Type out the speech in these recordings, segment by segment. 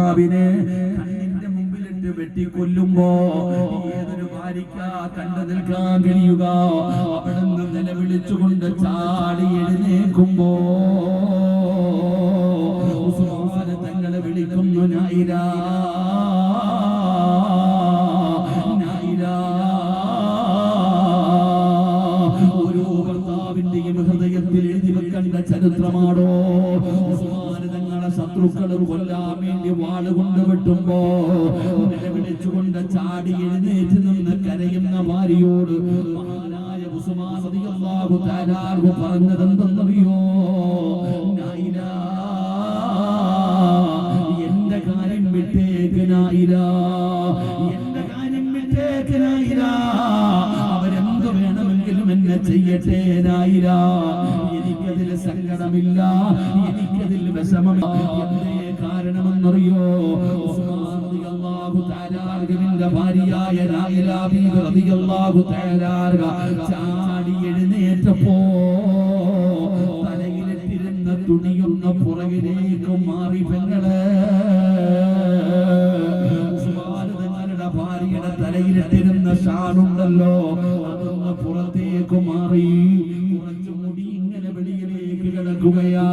ഭർത്താവിനെ കണ്ണിന്റെ മുമ്പിലിട്ട് വെട്ടിക്കൊല്ലുമ്പോ ഏതൊരു ഭാര്യയ്ക്കാ കണ്ടു നിൽക്കാൻ കഴിയുക? അവിടുന്ന് നിലവിളിച്ചുകൊണ്ട് ചാടി എഴുന്നേൽക്കുമ്പോ ഉസ്മാൻ തങ്ങളെ വിളിക്കുന്നു, നായിരാ നായിരാ. ഓരോ ഭർത്താവിന്റെയും ഹൃദയത്തിൽ എഴുതി വെക്കേണ്ട ചരിത്രമാണോ? ഉസ്മാൻ തങ്ങളെ ശത്രുക്കളെ കൊല്ലാൻ വേണ്ടി വാള് കൊണ്ട് വെട്ടുമ്പോ നിലവിളിച്ചുകൊണ്ട് ചാടി എഴുന്നേറ്റ് നിന്ന് കരയുന്ന ഭാര്യയോട് മഹാനായ ഉസ്മാൻ റളിയല്ലാഹു തആല അൻഹു പറഞ്ഞതെന്തെന്നറിയോ? നായിരാ, എന്റെ കാര്യം വിട്ടേക്ക് നായിരാ, എന്റെ കാര്യം വിട്ടേക്ക് നായിരാ. അവരെന്ത് വേണമെങ്കിലും എന്നെ ചെയ്യട്ടെ നായിരാ, എനിക്കതിൽ സങ്കടമില്ല, എനിക്കതിൽ വിഷമമില്ല. എന്തേ കാരണമെന്നറിയോ? ഉസ്മാൻ റളിയല്ലാഹു തആല അൻഹുവിന്റെ ഭാര്യയായ നായിലാ ബീവി റളിയല്ലാഹു തആല അൻഹ ചാടി എഴുന്നേറ്റപ്പോ തലയിലിട്ടിരുന്ന തുണിയൊന്ന് പുറകിലേക്ക് മാറി. പെങ്ങളെ, ഉസ്മാൻ തങ്ങളുടെ ഭാര്യയുടെ തലയിലിട്ടിരുന്ന ഷാളുണ്ടല്ലോ, അതൊന്ന് പുറത്തേക്ക് മാറി. കുറച്ചു മുടി ഇങ്ങനെ വെളിയിലേക്ക് കിടക്കുകയാ,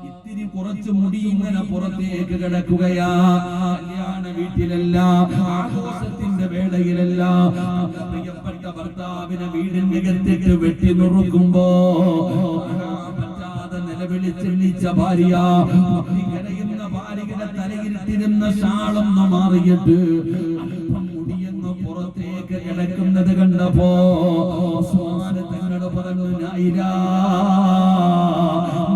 ഇത്തിരി കുറച്ചു മുടി ഇങ്ങനെ പുറത്തേക്ക് കിടക്കുകയാ. കല്യാണ വീട്ടിലല്ല, ആഘോഷത്തിന്റെ വേളയിലല്ല, പ്രിയപ്പെട്ട ഭർത്താവിനെ വീടിന്റെ അകത്തേക്ക് വെട്ടി നുറുക്കുമ്പോ പറ്റാതെ നിലവിളിച്ചെണ്ണിച്ച ഭാര്യ, കരയുന്ന ഭാര്യയുടെ തലയിലിട്ടിരുന്ന ഷാളൊന്ന് മാറിയിട്ട് അല്പം മുടിയെന്ന് പുറത്തേക്ക് കിടക്കുന്നത് കണ്ടപ്പോ ഉസ്മാൻ തങ്ങൾ പറഞ്ഞു, നായിരാ,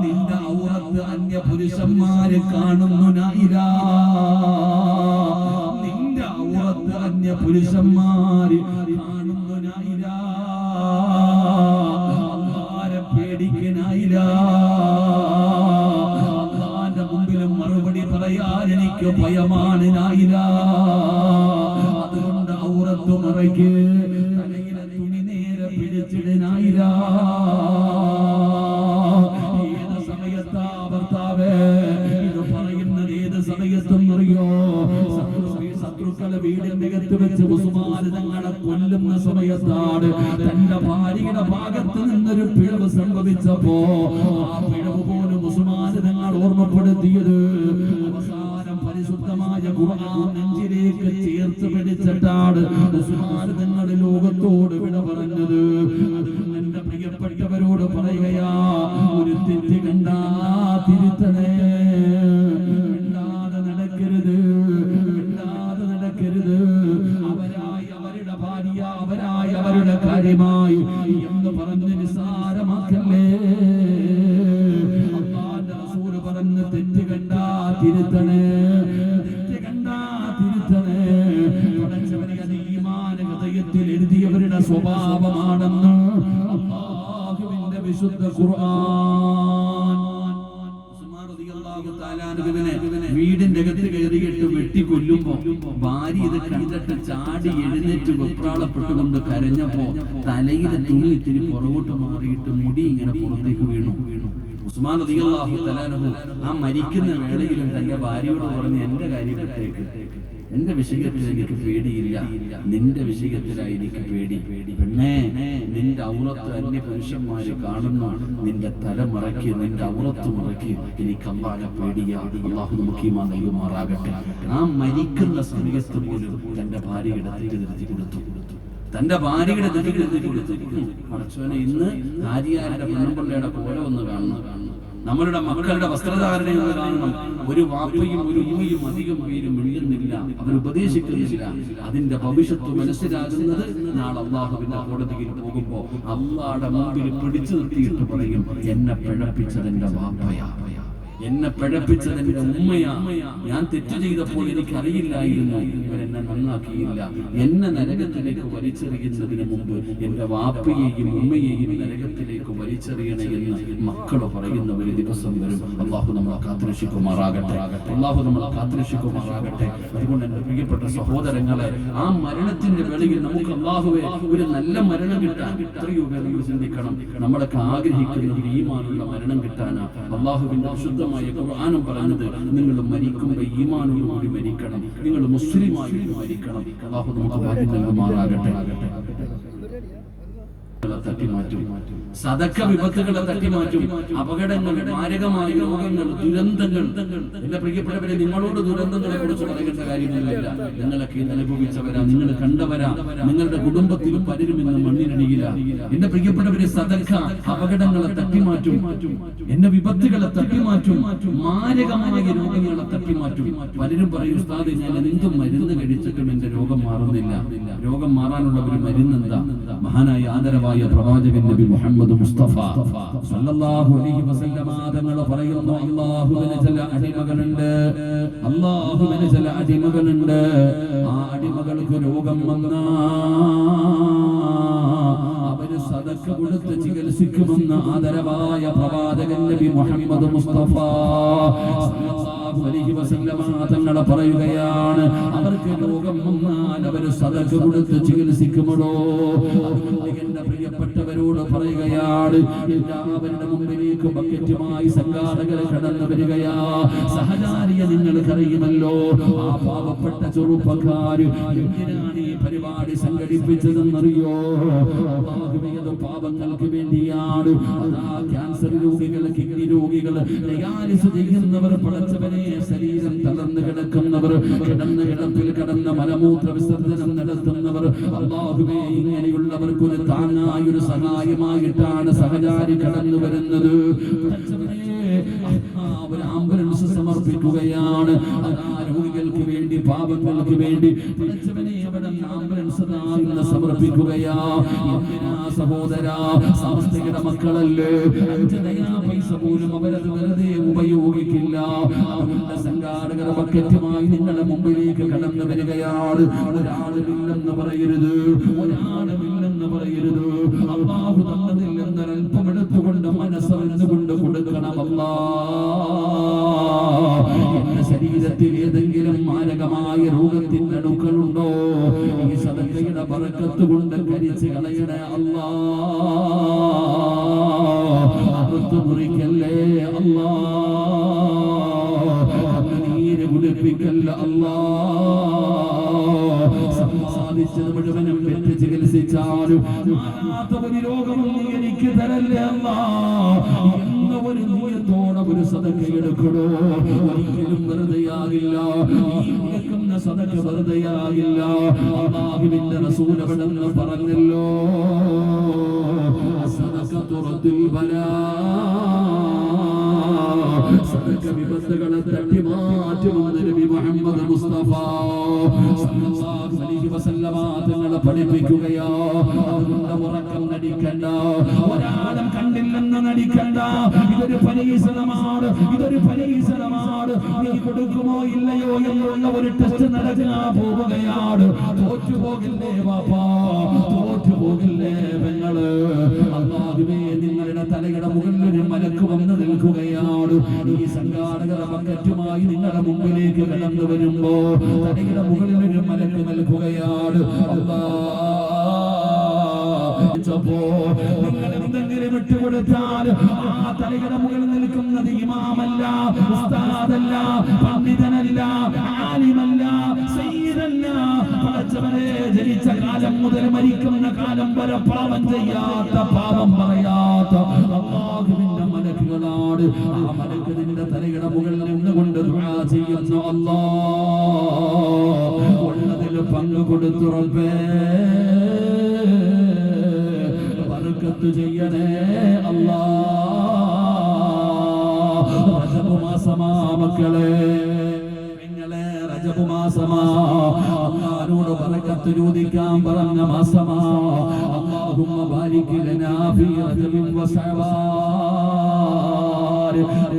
നിന്റെ ഔറത്ത് അന്യ പുരുഷന്മാര് കാണുന്നു നായിരാ, നിന്റെ ഔറത്ത് അന്യ പുരുഷന്മാര് കാണുന്നു നായിരാ. അല്ലാഹുവിനെ പേടിക്കനായിരാ, അല്ലാഹുവിന്റെ മുമ്പിലും മറുപടി പറയാൻ എനിക്ക് ഭയമാണ് നായിരാ. അതുകൊണ്ട് ഔറത്ത് മറയ്ക്ക്, തലയിലെ തുണി നേരെ പിടിച്ചിടനായിരാ. ഏത് സമയത്താ ഭർത്താവേ ഇത് പറയുന്നത്? ഏത് സമയത്തും അറിയോ? ശത്രുക്കളെ വീടിന്റെ അകത്ത് വെച്ച് ഉസ്മാൻ തങ്ങളെ കൊല്ലുന്ന സമയത്താണ് തന്റെ ഭാര്യയുടെ ഭാഗത്ത് നിന്നൊരു പിഴവ് സംഭവിച്ചപ്പോ ആ പിഴവ് പോലും ഉസ്മാൻ തങ്ങൾ ഓർമ്മപ്പെടുത്തിയത് അവസാനം പരിശുദ്ധമായ ഖുർആൻ നെഞ്ചിലേക്ക് ചേർത്ത് പിടിച്ചിട്ടാണ് ഉസ്മാൻ തങ്ങൾ ലോകത്തോട് വിട പറഞ്ഞത്. അതുകൊണ്ട് എന്റെ പ്രിയപ്പെട്ടവരോട് പറയുകയാ, ഒരു തെറ്റ് കണ്ടാ തിരുത്തണേ, മിണ്ടാതെ നടക്കരുത്, മിണ്ടാതെ നടക്കരുത്. അവരായി അവരുടെ ഭാര്യ, അവരായി അവരുടെ കാര്യമായി എന്ന് പറഞ്ഞ് നിസ്സാരമാക്കല്ലേ. അല്ലാഹുവിന്റെ റസൂൽ പറഞ്ഞ് തെറ്റ് കണ്ടാ തിരുത്തണേ, തെറ്റ് കണ്ടാ തിരുത്തണേ. പടച്ചവനെ, അത് ഈമാൻ ഹൃദയത്തിൽ എഴുതിയവരുടെ സ്വഭാവമാണെന്ന് അല്ലാഹുവിന്റെ വിശുദ്ധ ഖുർആൻ. വീടിന്റെ അകത്ത് കയറിയിട്ട് വെട്ടിക്കൊല്ലുമ്പോ ഭാര്യ ഇത് കണ്ടിട്ട് ചാടി എഴുന്നേറ്റ് വെപ്രാളപ്പെട്ടുകൊണ്ട് കരഞ്ഞപ്പോ തലയിലെ തുണി ഇത്തിരി പുറകോട്ട് മാറിയിട്ട് മുടി ഇങ്ങനെ പുറത്തേക്ക് വീണു. ഉസ്മാൻ റളിയല്ലാഹു തആല അൻഹു ആ മരിക്കുന്ന വേളയിലും തന്റെ ഭാര്യയോട് പറഞ്ഞു, എന്റെ കാര്യത്തിലേക്ക്, എന്റെ വിഷയത്തിൽ എനിക്ക് പേടിയില്ല, നിന്റെ വിഷയത്തിലായി എനിക്ക് പേടി. പെണ്ണേ, നിന്റെ ഔറത്ത് അന്യ പുരുഷന്മാര് കാണുന്നു, നിന്റെ തല മറയ്ക്ക്, നിന്റെ ഔറത്ത് മറയ്ക്ക്, എനിക്ക് അല്ലാഹുവിനെ പേടിയാ. അല്ലാഹു നമുക്ക് ഈമാൻ നൽകുമാറാകട്ടെ. ആ മരിക്കുന്ന സമയത്ത് പോലും തന്റെ ഭാര്യയുടെ തെറ്റ് തിരുത്തി കൊടുത്തു, തന്റെ ഭാര്യയുടെ തെറ്റ് തിരുത്തി കൊടുത്തു. പടച്ചോനെ, ഇന്ന് ഭാര്യയാരുടെ പെണ്ണുപിള്ളയുടെ പോലെ ഒന്ന് കാണുന്നു, നമ്മളുടെ മക്കളുടെ വസ്ത്രധാരണയിൽ കാണണം. ഒരു വാപ്പയും ഒരു ഉമ്മയും അധികം പേരും മിണ്ടുന്നില്ല, അവർ ഉപദേശിക്കുന്നില്ല. അതിന്റെ ഭവിഷ്യത്ത് മനസ്സിലാകുന്നത് നാളെ അല്ലാഹുവിന്റെ കോടതിയിൽ പോകുമ്പോ അല്ലാഹുവിന്റെ മുമ്പിൽ പിടിച്ചു നിർത്തിയിട്ട് പറയും, എന്നെ പിഴപ്പിച്ചത് എന്റെ വാപ്പയാ, എന്നെ പിഴപ്പിച്ചത് എന്റെ ഉമ്മയാ, ഞാൻ തെറ്റ് ചെയ്തപ്പോൾ എനിക്ക് അറിയില്ലായിരുന്നു, ഇവരെന്നെ നന്നാക്കിയില്ല. എന്നെ നരകത്തിലേക്ക് വലിച്ചെറിയുന്നതിന് മുമ്പ് എന്റെ വാപ്പയെയും ഉമ്മയെയും നരകത്തിലേക്ക് വലിച്ചെറിയണേ എന്ന് മക്കള് പറയുന്ന ഒരു ദിവസം വരും. അല്ലാഹു നമ്മളെ കാത്തുരക്ഷിക്കുമാറാകട്ടെ, അല്ലാഹു നമ്മളെ കാത്തുരക്ഷിക്കുമാറാകട്ടെ. അതുകൊണ്ട് എന്റെ പ്രിയപ്പെട്ട സഹോദരങ്ങളെ, ആ മരണത്തിന്റെ വേളയിൽ നമുക്ക് അല്ലാഹുവേ ഒരു നല്ല മരണം കിട്ടാൻ എത്രയോ പേർ ചിന്തിക്കണം. നമ്മളൊക്കെ ആഗ്രഹിക്കുന്ന ഈമാനുള്ള മരണം കിട്ടാനാ. അല്ലാഹുവിന്റെ ശുദ്ധ പരിശുദ്ധമായ ഖുർആനും പറഞ്ഞത് നിങ്ങൾ മരിക്കുമ്പോൾ ഈമാനോടുകൂടി മരിക്കണം, നിങ്ങൾ മുസ്ലിമായി മരിക്കണം. അല്ലാഹു നമുക്ക് ഭാഗ്യം നൽകുമാറാകട്ടെ. തട്ടിമാറ്റും, സദക്ക വിപത്തുകളെ തട്ടിമാറ്റും, അപകടങ്ങൾ, മാരകമായ രോഗങ്ങൾ, ദുരന്തങ്ങൾ. എന്റെ പ്രിയപ്പെട്ടവരെ, നിങ്ങളോട് ദുരന്തങ്ങളെ കുറിച്ച് പറയേണ്ട കാര്യങ്ങളില്ല. നിങ്ങളൊക്കെ ഇത് അനുഭവിച്ചവരാ, നിങ്ങൾ കണ്ടവരാ, നിങ്ങളുടെ കുടുംബത്തിലും പലരും ഇന്ന് മണ്ണിനടിയില്ല. എന്റെ പ്രിയപ്പെട്ടവരെ, സദക്ക അപകടങ്ങളെ തട്ടിമാറ്റും, എന്റെ വിപത്തുകളെ തട്ടിമാറ്റും, മാരകമായ രോഗങ്ങളെ തട്ടിമാറ്റും. പലരും പറയും, ഉസ്താദേ ഞാൻ എന്തും മരുന്ന് കഴിച്ചിട്ടും എന്റെ രോഗം മാറുന്നില്ല. രോഗം മാറാനുള്ള ഒരു മരുന്നെന്താ? മഹാനായ ആദരവായ പ്രവാചകൻ നബി മുഹമ്മദ് മുസ്തഫ സല്ലല്ലാഹു അലൈഹി വസല്ലമ തങ്ങൾ പറയുന്നു, അല്ലാഹുവിന് ചില അടിമകളുണ്ട്, അല്ലാഹുവിന് ചില അടിമകളുണ്ട്. ആ അടിമകൾക്ക് രോഗം വന്നാ അവര് സദക്ക കൊടുത്ത് ചികിത്സിക്കുമെന്ന് ആദരവായ പ്രവാചകൻ നബി മുഹമ്മദ് മുസ്തഫ സല്ലല്ലാഹു അലൈഹി വസല്ലമ തങ്ങൾ പറയുകയാണ്, അവർക്ക് രോഗം വന്നാൽ അവർ സദക്ക കൊടുത്ത് ചികിത്സിക്കുമോ? എന്റെ പ്രിയപ്പെട്ടവരോട് പറയുകയാണ്, എല്ലാവരുടെ മുമ്പിലേക്ക് ബക്കറ്റുമായി സംഘാടകർ കടന്നു വരികയാ. സഹചാരിയെ നിങ്ങൾക്കറിയുമല്ലോ, ആ പാവപ്പെട്ട ചെറുപ്പക്കാര് എന്തിനാണ് ഈ പരിപാടി സംഘടിപ്പിച്ചതെന്നറിയോ? പാപങ്ങൾക്ക് വേണ്ടിയാണ്. ക്യാൻസർ രോഗികൾ, കിഡ്നി രോഗികൾ, ഡയാലിസ് ചെയ്യുന്നവർ, പടച്ചവനെ ശരീരം തളർന്ന് കിടക്കുന്നവർ, കിടന്ന് കിടപ്പിൽ കടന്ന മലമൂത്ര വിസർജനം നടത്തുന്നവർ, അല്ലാഹുവേ ഇങ്ങനെയുള്ളവർക്കൊരു താങ്ങായൊരു സഹായമായിട്ടാണ് സഹചാരി കടന്നു വരുന്നത്. ഒരു ആംബുലൻസ് സമർപ്പിക്കുകയാണ് രോഗികൾക്ക് വേണ്ടി, പാപങ്ങൾക്ക് വേണ്ടി. അവിടെ ആംബുലൻസ് സമർപ്പിക്കുകയാ. സഹോദരാ, സമസ്തയുടെ മക്കളല്ലേ, 5 നയാ പൈസ പോലും അവരത് വെറുതെ ഉപയോഗിക്കില്ല. അവരുടെ സംഘാടകർ ബക്കറ്റുമായി നിങ്ങളുടെ മുമ്പിലേക്ക് കടന്നു വരികയാണ്. ഒരാളുമില്ലെന്ന് പറയരുത്, ഒരാളുമില്ലെന്ന് പറയരുത്. അല്ലാഹു തന്നതിൽ നിന്നൊരൽപ്പം എടുത്തുകൊണ്ട് മനസ്സറിഞ്ഞുകൊണ്ട് കൊടുക്കണം. എന്റെ ശരീരത്തിൽ ഏതെങ്കിലും മാരകമായ രോഗത്തിന്റെ അണുക്കളുണ്ടോ? ഈ സദഖയുടെ ബറക്കത്ത് കൊണ്ട് കരിച്ച് കളയണേ അല്ലാ. അറുത്തു മുറിക്കല്ലേ അല്ലാ, നീര് കുടിപ്പിക്കല്ല അല്ലാ. സമ്പാദിച്ചത് മുഴുവനും വെച്ച് ചികിത്സിച്ചാലും മാറാത്ത ഒരു രോഗവും നീ എനിക്ക് തരല്ലേ അല്ലാ എന്ന ഒരു നീയത്തോടെ ഒരു സദഖ എടുക്കണോ? ഒരിക്കലും വെറുതെയാകില്ല. ഈ മുടക്കുന്ന സദഖ വെറുതെയാകില്ല. അല്ലാഹുവിന്റെ റസൂൽ അവിടെന്ന് പറഞ്ഞല്ലോ, സദഖത്തു റദ്ദുൽ ബലാ, സദഖ വിപത്തുകളെ തട്ടിമാറ്റുമെന്ന് നബി മുഹമ്മദ് മുസ്തഫ സല്ലല്ലാഹു അലൈഹി വസല്ലമ തങ്ങളെ പഠിപ്പിക്കുകയാ. അതുകൊണ്ട് ഉറക്കം നടിക്കണ്ട, ഒരാളും കണ്ടില്ലെന്ന് നടിക്കണ്ട. ഇതൊരു പരീക്ഷണമാണ്, ഇതൊരു പരീക്ഷണമാണ്. നീ കൊടുക്കുമോ ഇല്ലയോ എന്നുള്ള ഒരു ടെസ്റ്റ് നടക്കാൻ പോവുകയാണ്. തോറ്റുപോകില്ലേ വാപ്പാ, തോറ്റുപോകില്ലേ പെങ്ങള്. അല്ലാഹുവേ, നിങ്ങളുടെ തലയുടെ മുകളിൽ ഒരു മലക്ക് വന്ന് നിൽക്കുകയാണ്. ഈ സംഘാടകരുടെ ബക്കറ്റുമായി നിങ്ങളുടെ മുമ്പിലേക്ക് കടന്നു വരുമ്പോ തലയുടെ മുകളിൽ ഒരു മലക്ക് നിൽക്കുകയാണ്. നിങ്ങൾ എന്തെങ്കിലും വിട്ടുകൊടുത്താൽ ആ തലയുടെ മുകളിൽ നിൽക്കുന്നത് ഇമാമല്ല, ഉസ്താദല്ല, പണ്ഡിതനല്ല, ആലിമല്ല, സയ്യിദല്ല. പടച്ചവനെ, ജനിച്ച കാലം മുതൽ മരിക്കുന്ന കാലം വരെ പാപം ചെയ്യാത്ത, പാപം പറയാത്ത അല്ലാഹുവിന്റെ മലക്കുകളാണ്. ആ മലക്ക് നിന്റെ തലയുടെ മുകളിൽ നിന്നുകൊണ്ട് ദുആ ചെയ്യുന്നു. അല്ലാഹ് ഉള്ളതിൽ പങ്കു കൊടുത്തു റബ്ബേ, ബർക്കത്ത് ചെയ്യണേ അല്ലാഹ്. റജബ് മാസമാ മക്കളെ, നിങ്ങളെ റജബ് മാസമാ, അല്ലാഹുവോട് ബർക്കത്ത് ചോദിക്കാൻ പറഞ്ഞ മാസമാ. അല്ലാഹുമ്മ ബാരിക് ലനാ ഫീ റജബിൻ വശഅബാൻ,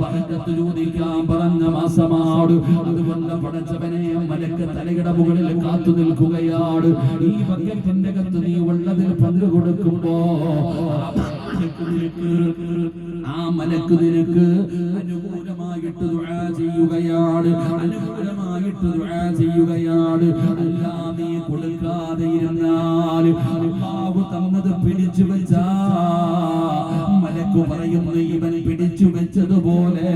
ബർക്കത്ത് ചോദിക്കാൻ പറഞ്ഞ മാസമാണ്. അതുകൊണ്ട് പടച്ചവനെ, മലക്ക് തലയുടെ മുകളിൽ കാത്തു നിൽക്കുകയാണ്. ഈ ബക്കറ്റിന്റെ അകത്ത് നീ ഉള്ളതിൽ പങ്കു കൊടുക്കുമ്പോ ആ മലക്ക് നിനക്ക് അനുകൂലമായിട്ട് ദുആ ചെയ്യുകയാണ്, അനുകൂലമായിട്ട് ദുആ ചെയ്യുകയാണ്. അല്ലാതെ നീ കൊടുക്കാതെ ഇരുന്നാൽ അല്ലാഹു തന്നത് പിടിച്ചു വെച്ചാ മലക്ക് പറയുന്നു, ഇവൻ പിടിച്ചു വെച്ചതുപോലെ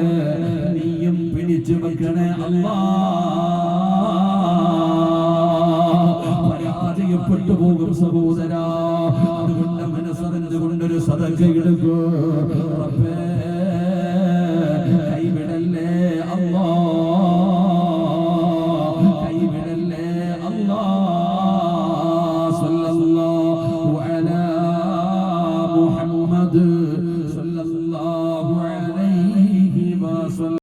കൂടും സഹോദരാ. അതുകൊണ്ട് മനസ്സറിഞ്ഞുകൊണ്ടൊരു സദഖ എടുക്കൂ. റബ്ബേ കൈവിടല്ലേ അല്ലാഹ്.